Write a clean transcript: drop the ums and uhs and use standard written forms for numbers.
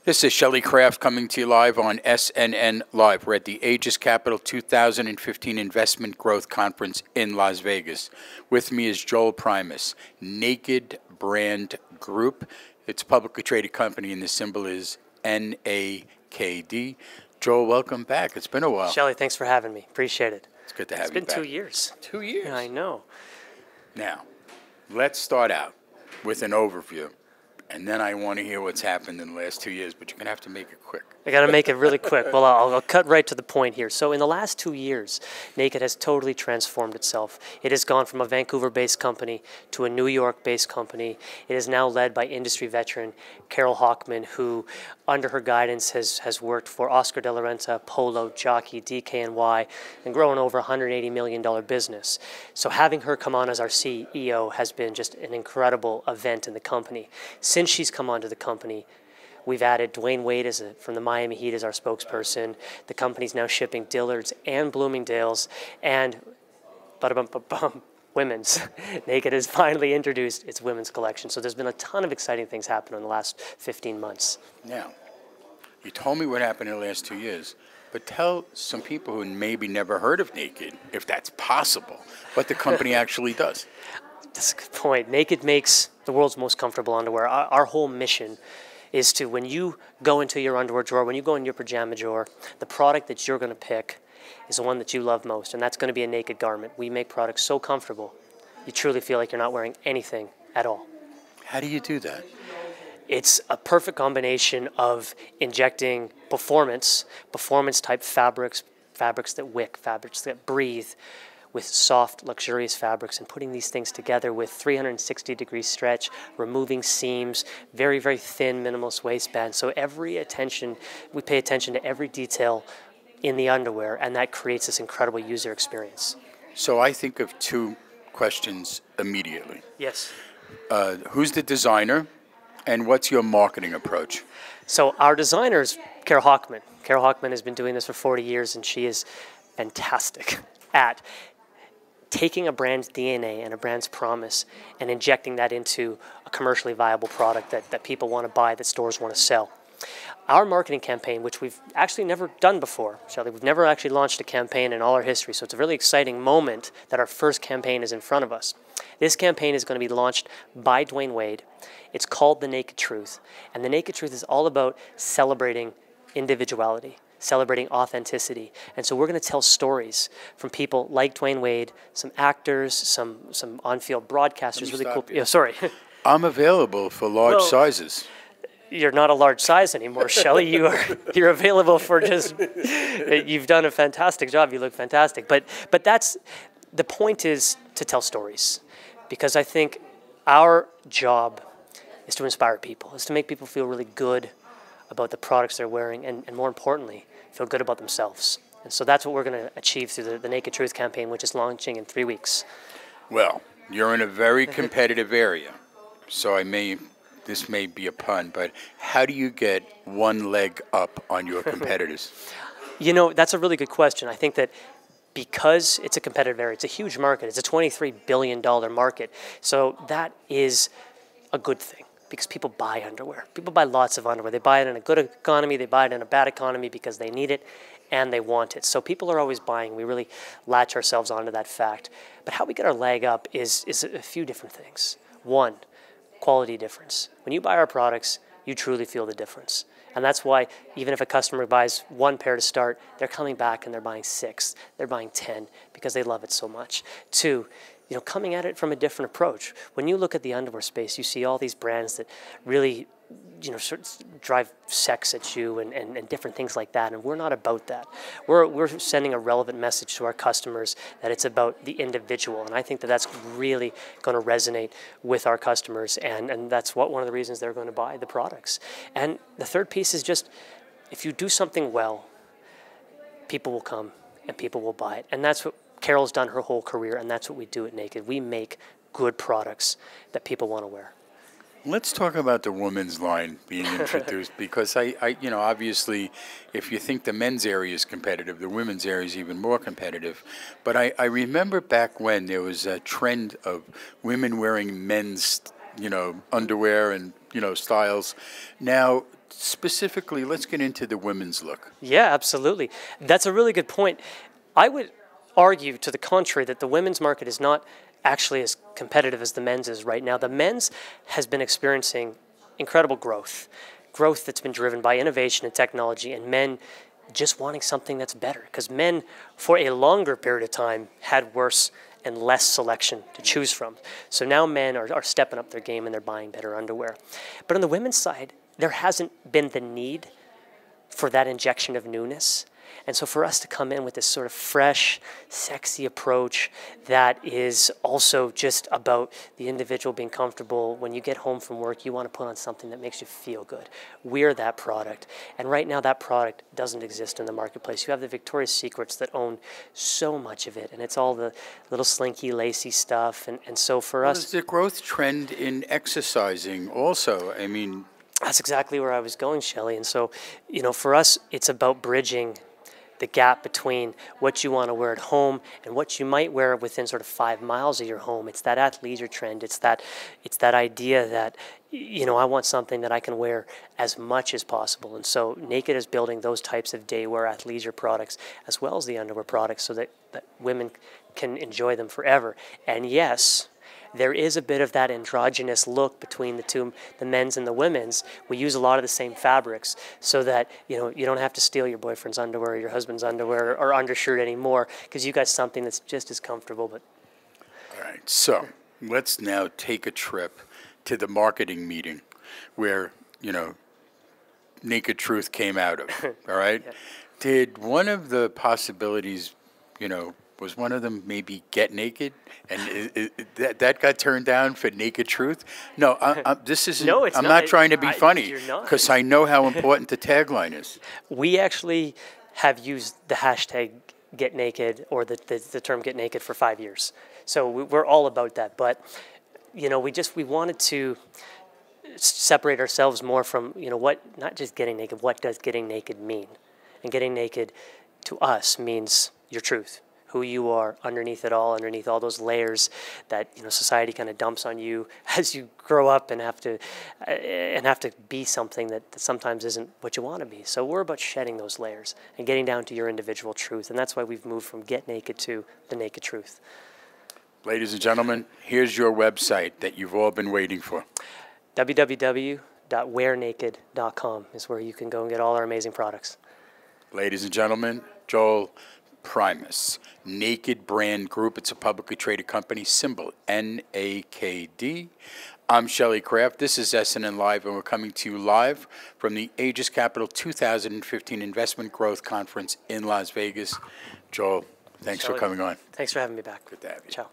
This is Shelley Kraft coming to you live on SNNLive. We're at the Aegis Capital 2015 Investment Growth Conference in Las Vegas. With me is Joel Primus, NAKD Brand Group. It's a publicly traded company, and the symbol is NAKD. Joel, welcome back. It's been a while. Shelley, thanks for having me. Appreciate it. It's good to have you back. It's been 2 years. 2 years? Yeah, I know. Now, let's start out with an overview. And then I want to hear what's happened in the last 2 years, but you're going to have to make it quick. I got to make it really quick. Well, I'll cut right to the point here. So in the last 2 years, NAKD has totally transformed itself. It has gone from a Vancouver-based company to a New York-based company. It is now led by industry veteran Carol Hockman, who, under her guidance, has worked for Oscar de la Renta, Polo, Jockey, DKNY, and grown over $180 million business. So having her come on as our CEO has been just an incredible event in the company. Since she's come onto the company, we've added Dwayne Wade from the Miami Heat as our spokesperson. The company's now shipping Dillard's and Bloomingdale's, and women's. NAKD has finally introduced its women's collection. So there's been a ton of exciting things happening in the last 15 months. Now, you told me what happened in the last 2 years, but tell some people who maybe never heard of NAKD, if that's possible, what the company actually does. That's a good point. NAKD makes the world's most comfortable underwear. Our whole mission is to, when you go into your underwear drawer, when you go in your pajama drawer, the product that you're going to pick is the one that you love most, and that's going to be a NAKD garment. We make products so comfortable, you truly feel like you're not wearing anything at all. How do you do that? It's a perfect combination of injecting performance-type fabrics that wick, fabrics that breathe, with soft, luxurious fabrics, and putting these things together with 360-degree stretch, removing seams, very, very thin, minimalist waistband. So we pay attention to every detail in the underwear, and that creates this incredible user experience. So I think of two questions immediately. Yes. Who's the designer, and what's your marketing approach? So our designer is Carol Hockman. Carol Hockman has been doing this for 40 years, and she is fantastic at taking a brand's DNA and a brand's promise and injecting that into a commercially viable product that people want to buy, that stores want to sell. Our marketing campaign, which we've actually never done before, Shelley, we've never actually launched a campaign in all our history, so it's a really exciting moment that our first campaign is in front of us. This campaign is going to be launched by Dwayne Wade. It's called The Naked Truth, and The Naked Truth is all about celebrating individuality, celebrating authenticity. And so we're going to tell stories from people like Dwayne Wade, some actors, some on-field broadcasters, really cool. Yeah, sorry. I'm available for large sizes. You're not a large size anymore, Shelley. You're available for just, you've done a fantastic job. You look fantastic. But that's, the point is to tell stories, because I think our job is to inspire people, is to make people feel really good about the products they're wearing, and more importantly, feel good about themselves. And so that's what we're going to achieve through the Naked Truth campaign, which is launching in 3 weeks. Well, you're in a very competitive area, so this may be a pun, but how do you get one leg up on your competitors? You know, that's a really good question. I think that because it's a competitive area, it's a huge market. It's a $23 billion market. So that is a good thing, because people buy underwear. People buy lots of underwear. They buy it in a good economy. They buy it in a bad economy because they need it and they want it. So people are always buying. We really latch ourselves onto that fact. But how we get our leg up is a few different things. One, quality difference. When you buy our products, you truly feel the difference. And that's why even if a customer buys one pair to start, they're coming back and they're buying 6. They're buying 10 because they love it so much. Two, coming at it from a different approach. When you look at the underwear space, you see all these brands that really, sort of drive sex at you and different things like that, and we're not about that. We're sending a relevant message to our customers that it's about the individual, and I think that that's really going to resonate with our customers, and that's one of the reasons they're going to buy the products. And the third piece is just, if you do something well, people will come and people will buy it, and that's what Carol's done her whole career, and that's what we do at NAKD. We make good products that people want to wear. Let's talk about the women's line being introduced, because obviously, if you think the men's area is competitive, the women's area is even more competitive. But I remember back when there was a trend of women wearing men's underwear and, styles. Now, specifically, let's get into the women's look. Yeah, absolutely. That's a really good point. I would argue to the contrary that the women's market is not actually as competitive as the men's is right now. The men's has been experiencing incredible growth that's been driven by innovation and technology, and men just wanting something that's better, because men for a longer period of time had worse and less selection to choose from. So now men are stepping up their game and they're buying better underwear. But on the women's side, there hasn't been the need for that injection of newness. And so for us to come in with this sort of fresh, sexy approach that is also just about the individual being comfortable. When you get home from work, you want to put on something that makes you feel good. We're that product. And right now that product doesn't exist in the marketplace. You have the Victoria's Secrets that own so much of it, and it's all the little slinky, lacy stuff. And so for us... There's the growth trend in exercising also. I mean... That's exactly where I was going, Shelley. And so, for us, it's about bridging the gap between what you want to wear at home and what you might wear within sort of 5 miles of your home. It's that athleisure trend. It's that idea that, I want something that I can wear as much as possible. And so NAKD is building those types of day-wear athleisure products as well as the underwear products so that women can enjoy them forever. And yes, there is a bit of that androgynous look between the two, the men's and the women's. We use a lot of the same fabrics so that you don't have to steal your boyfriend's underwear or your husband's underwear or undershirt anymore, because you got something that's just as comfortable. But all right, so let's now take a trip to the marketing meeting where Naked Truth came out of. All right, yeah. Did one of the possibilities, was one of them maybe Get Naked, and that got turned down for Naked Truth? No, this isn't. No, it's I'm not. not trying to be funny, because I know how important the tagline is. We actually have used the hashtag Get Naked or the term Get Naked for 5 years, so we're all about that. But we wanted to separate ourselves more from not just getting naked. What does getting naked mean? And getting naked to us means your truth. Who you are underneath it all, underneath all those layers that society kind of dumps on you as you grow up and have to be something that sometimes isn't what you want to be. So we're about shedding those layers and getting down to your individual truth, and that's why we've moved from Get Naked to the Naked Truth. Ladies and gentlemen, here's your website that you've all been waiting for. www.wearnaked.com is where you can go and get all our amazing products. Ladies and gentlemen, Joel Primus, NAKD Brand Group. It's a publicly traded company, symbol NAKD. I'm Shelley Kraft. This is SNNLive, and we're coming to you live from the Aegis Capital 2015 Investment Growth Conference in Las Vegas. Joel, thanks for coming on. Thanks for having me back. Good to have you. Ciao.